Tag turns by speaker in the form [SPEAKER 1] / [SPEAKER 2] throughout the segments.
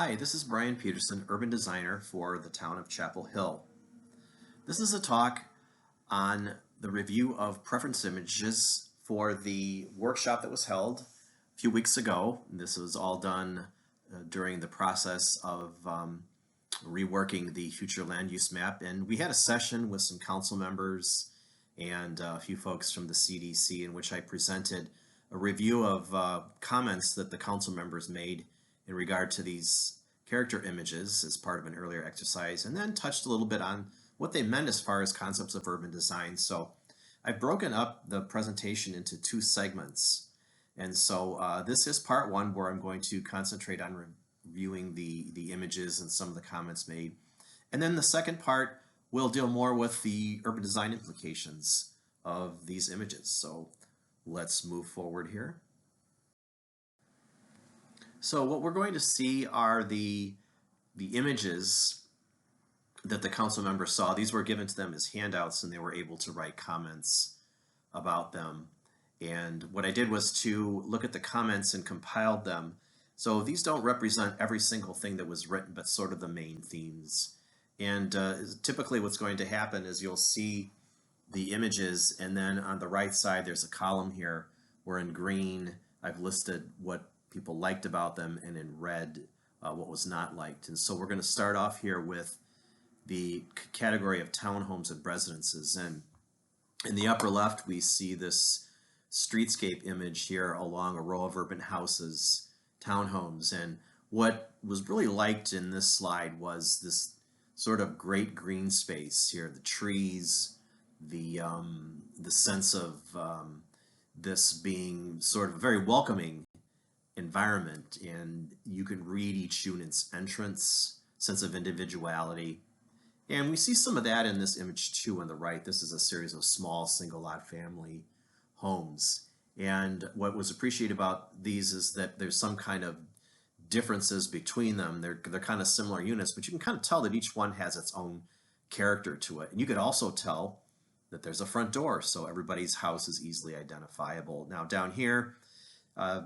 [SPEAKER 1] Hi, this is Brian Peterson, urban designer for the town of Chapel Hill. This is a talk on the review of preference images for the workshop that was held a few weeks ago. This was all done during the process of reworking the future land use map, and we had a session with some council members and a few folks from the CDC in which I presented a review of comments that the council members made in regard to these character images as part of an earlier exercise, and then touched a little bit on what they meant as far as concepts of urban design. So I've broken up the presentation into two segments. And so this is part one, where I'm going to concentrate on reviewing the images and some of the comments made. And then the second part will deal more with the urban design implications of these images. So let's move forward here. So what we're going to see are the images that the council members saw. These were given to them as handouts, and they were able to write comments about them. And what I did was to look at the comments and compiled them. So these don't represent every single thing that was written, but sort of the main themes. And typically what's going to happen is you'll see the images, and then on the right side there's a column here where in green I've listed what people liked about them, and in red what was not liked. And so we're going to start off here with the category of townhomes and residences. And in the upper left we see this streetscape image here along a row of urban houses, townhomes. And what was really liked in this slide was this sort of great green space here, the trees, the sense of this being sort of a very welcoming environment, and you can read each unit's entrance, sense of individuality. And we see some of that in this image too on the right. This is a series of small single lot family homes. And what was appreciated about these is that there's some kind of differences between them. They're kind of similar units, but you can kind of tell that each one has its own character to it. And you could also tell that there's a front door, so everybody's house is easily identifiable. Now down here,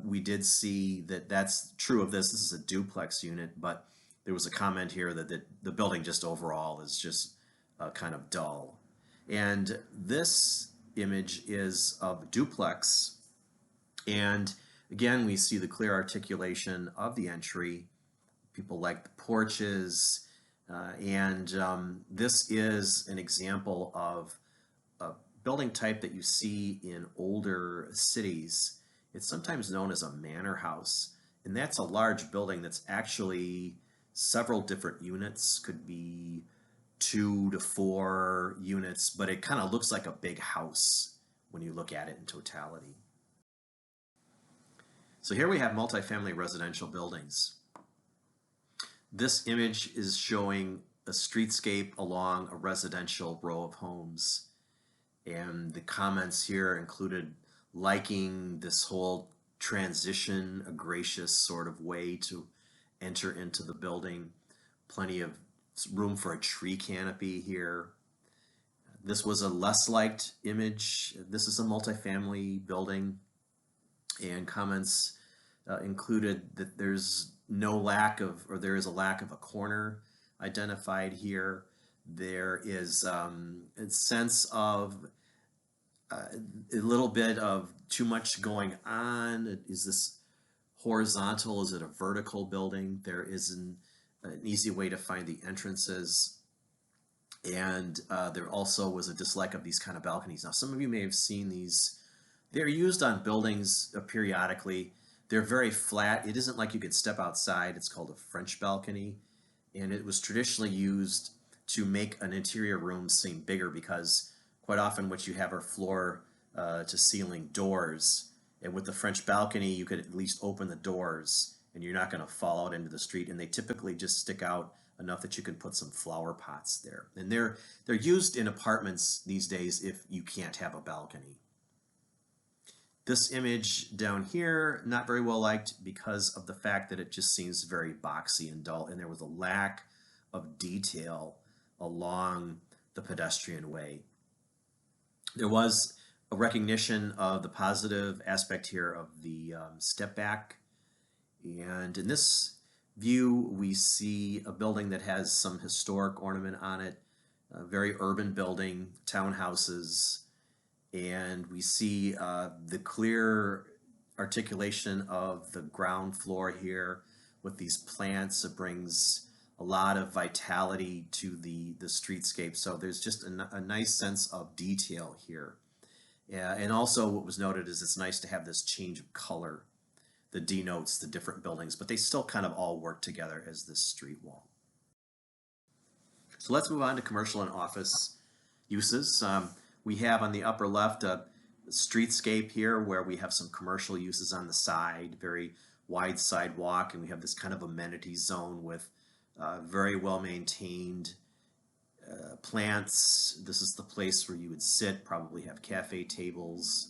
[SPEAKER 1] we did see that that's true of this. This is a duplex unit, but there was a comment here that the building just overall is just kind of dull. And this image is of a duplex, and again we see the clear articulation of the entry. People like the porches, and this is an example of a building type that you see in older cities. It's sometimes known as a manor house, and that's a large building that's actually several different units, could be 2 to 4 units, but it kind of looks like a big house when you look at it in totality. So here we have multifamily residential buildings. This image is showing a streetscape along a residential row of homes, and the comments here included liking this whole transition, a gracious sort of way to enter into the building. Plenty of room for a tree canopy here. This was a less liked image. This is a multifamily building, and comments included that there's no lack of, or there is a lack of a corner identified here. There is a sense of a little bit of too much going on. Is this horizontal? Is it a vertical building? There is an easy way to find the entrances. And there also was a dislike of these kind of balconies. Now, some of you may have seen these. They're used on buildings periodically. They're very flat. It isn't like you could step outside. It's called a French balcony. And it was traditionally used to make an interior room seem bigger, because quite often what you have are floor to ceiling doors. And with the French balcony, you could at least open the doors and you're not going to fall out into the street. And they typically just stick out enough that you can put some flower pots there. And they're used in apartments these days if you can't have a balcony. This image down here, not very well liked because of the fact that it just seems very boxy and dull, and there was a lack of detail along the pedestrian way. There was a recognition of the positive aspect here of the step back, and in this view, we see a building that has some historic ornament on it, a very urban building, townhouses, and we see the clear articulation of the ground floor here with these plants. It brings a lot of vitality to the streetscape. So there's just a nice sense of detail here. Yeah, and also what was noted is it's nice to have this change of color that denotes the different buildings, but they still kind of all work together as this street wall. So let's move on to commercial and office uses. We have on the upper left a streetscape here where we have some commercial uses on the side, very wide sidewalk, and we have this kind of amenity zone with very well maintained plants. This is the place where you would sit, probably have cafe tables,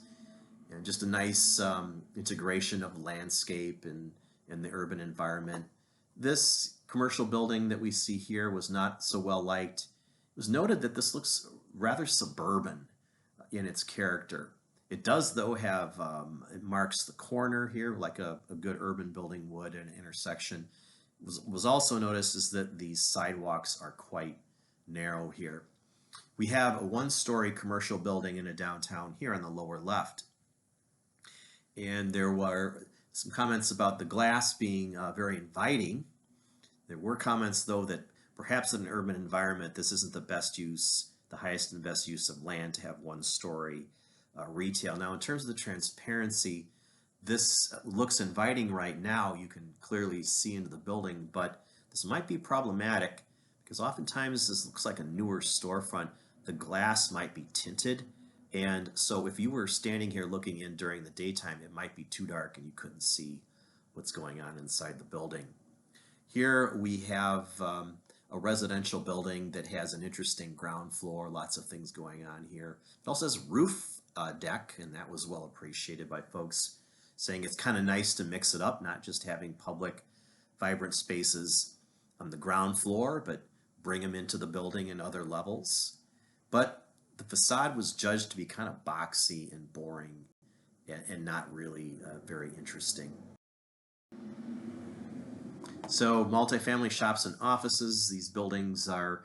[SPEAKER 1] and just a nice integration of landscape and the urban environment. This commercial building that we see here was not so well liked. It was noted that this looks rather suburban in its character. It does, though, have, it marks the corner here like a good urban building would at an intersection. Was also noticed is that these sidewalks are quite narrow here. We have a one-story commercial building in a downtown here on the lower left. And there were some comments about the glass being very inviting. There were comments, though, that perhaps in an urban environment, this isn't the best use, the highest and best use of land to have one-story retail. Now, in terms of the transparency, this looks inviting right now. You can clearly see into the building, but this might be problematic because oftentimes this looks like a newer storefront. The glass might be tinted, and so if you were standing here looking in during the daytime, it might be too dark and you couldn't see what's going on inside the building. Here we have a residential building that has an interesting ground floor, lots of things going on here. It also has roof deck, and that was well appreciated by folks, saying it's kind of nice to mix it up, not just having public, vibrant spaces on the ground floor, but bring them into the building in other levels. But the facade was judged to be kind of boxy and boring and not really very interesting. So multifamily shops and offices, these buildings are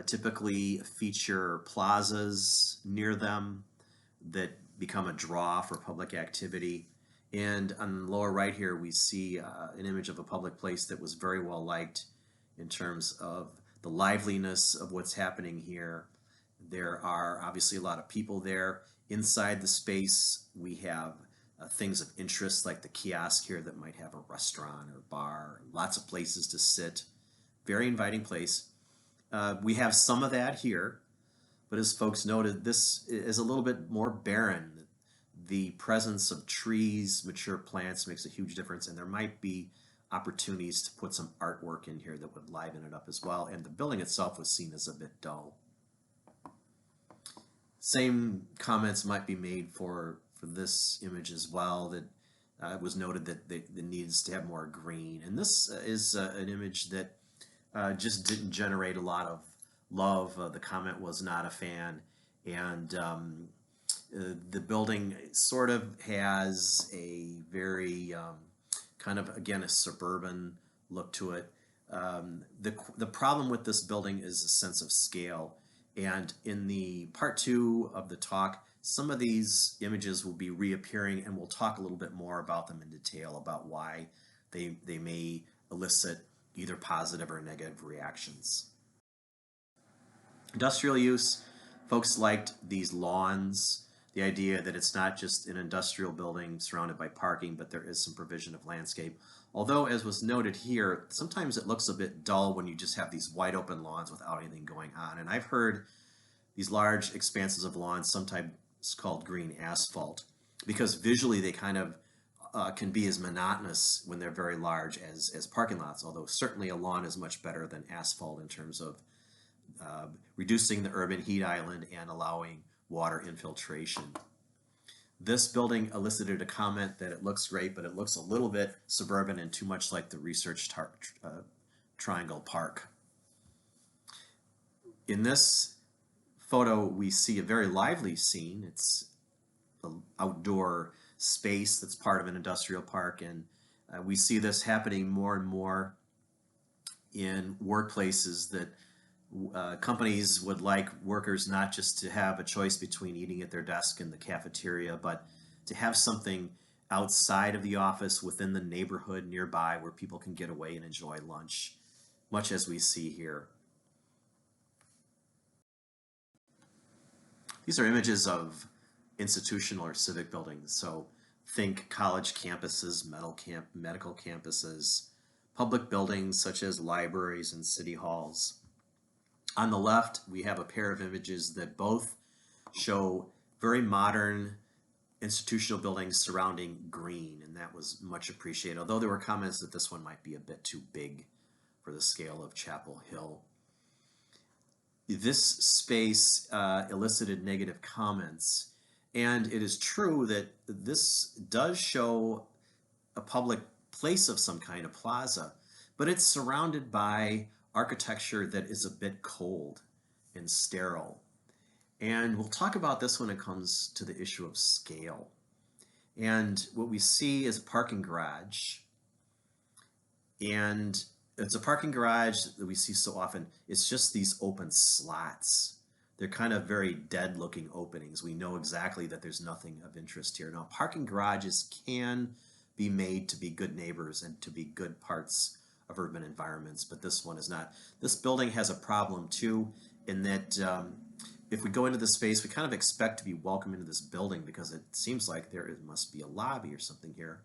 [SPEAKER 1] typically feature plazas near them that become a draw for public activity. And on the lower right here, we see an image of a public place that was very well liked in terms of the liveliness of what's happening here. There are obviously a lot of people there. Inside the space, we have things of interest like the kiosk here that might have a restaurant or bar, lots of places to sit. Very inviting place. We have some of that here, but as folks noted, this is a little bit more barren. The presence of trees, mature plants makes a huge difference, and there might be opportunities to put some artwork in here that would liven it up as well. And the building itself was seen as a bit dull. Same comments might be made for this image as well, that it was noted that it needs to have more green. And this is an image that just didn't generate a lot of love. The comment was not a fan. And the building sort of has a very kind of, again, a suburban look to it. The problem with this building is a sense of scale. And in the part 2 of the talk, some of these images will be reappearing, and we'll talk a little bit more about them in detail about why they may elicit either positive or negative reactions. Industrial use, folks liked these lawns, the idea that it's not just an industrial building surrounded by parking, but there is some provision of landscape. Although, as was noted here, sometimes it looks a bit dull when you just have these wide open lawns without anything going on. And I've heard these large expanses of lawns sometimes called green asphalt, because visually they kind of can be as monotonous when they're very large as parking lots, although certainly a lawn is much better than asphalt in terms of reducing the urban heat island and allowing water infiltration. This building elicited a comment that it looks great, but it looks a little bit suburban and too much like the Research Triangle Park. In this photo, we see a very lively scene. It's an outdoor space that's part of an industrial park, and we see this happening more and more in workplaces that companies would like workers not just to have a choice between eating at their desk in the cafeteria, but to have something outside of the office within the neighborhood nearby where people can get away and enjoy lunch, much as we see here. These are images of institutional or civic buildings. So think college campuses, medical campuses, public buildings such as libraries and city halls. On the left, we have a pair of images that both show very modern institutional buildings surrounding green, and that was much appreciated, although there were comments that this one might be a bit too big for the scale of Chapel Hill. This space elicited negative comments, and it is true that this does show a public place of some kind, a plaza, but it's surrounded by architecture that is a bit cold and sterile. And we'll talk about this when it comes to the issue of scale. And what we see is a parking garage. And it's a parking garage that we see so often. It's just these open slots. They're kind of very dead looking openings. We know exactly that there's nothing of interest here. Now, parking garages can be made to be good neighbors and to be good parts of urban environments, but this one is not. This building has a problem too, in that if we go into the space, we kind of expect to be welcome into this building because it seems like there must be a lobby or something here.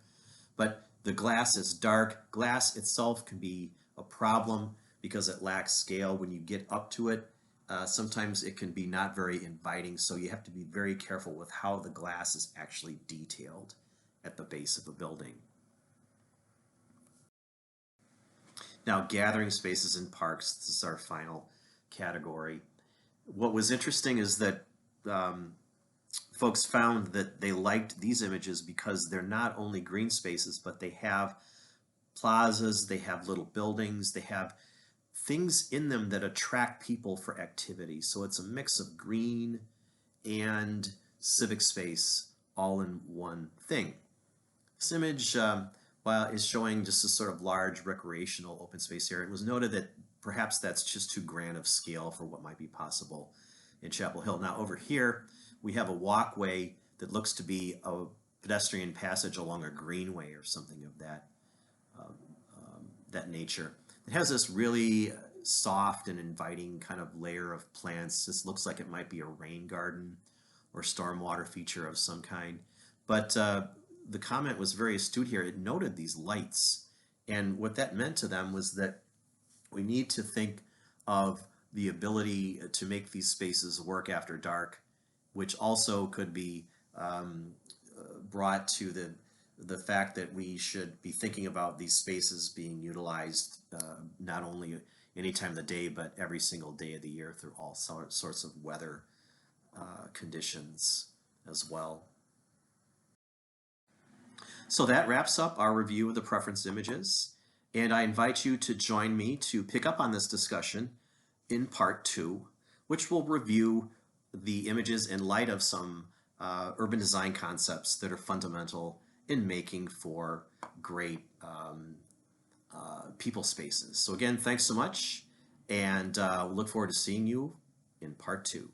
[SPEAKER 1] But the glass is dark. Glass itself can be a problem because it lacks scale. When you get up to it, sometimes it can be not very inviting, so you have to be very careful with how the glass is actually detailed at the base of a building. Now, gathering spaces in parks, this is our final category. What was interesting is that folks found that they liked these images because they're not only green spaces, but they have plazas, they have little buildings, they have things in them that attract people for activity. So it's a mix of green and civic space all in one thing. This image is showing just a sort of large recreational open space area. It was noted that perhaps that's just too grand of scale for what might be possible in Chapel Hill. Now over here, we have a walkway that looks to be a pedestrian passage along a greenway or something of that nature. It has this really soft and inviting kind of layer of plants. This looks like it might be a rain garden or stormwater feature of some kind. But the comment was very astute here. It noted these lights, and what that meant to them was that we need to think of the ability to make these spaces work after dark, which also could be brought to the fact that we should be thinking about these spaces being utilized not only any time of the day, but every single day of the year through all sorts of weather conditions as well. So that wraps up our review of the preference images, and I invite you to join me to pick up on this discussion in part 2, which will review the images in light of some urban design concepts that are fundamental in making for great people spaces. So again, thanks so much, and look forward to seeing you in part 2.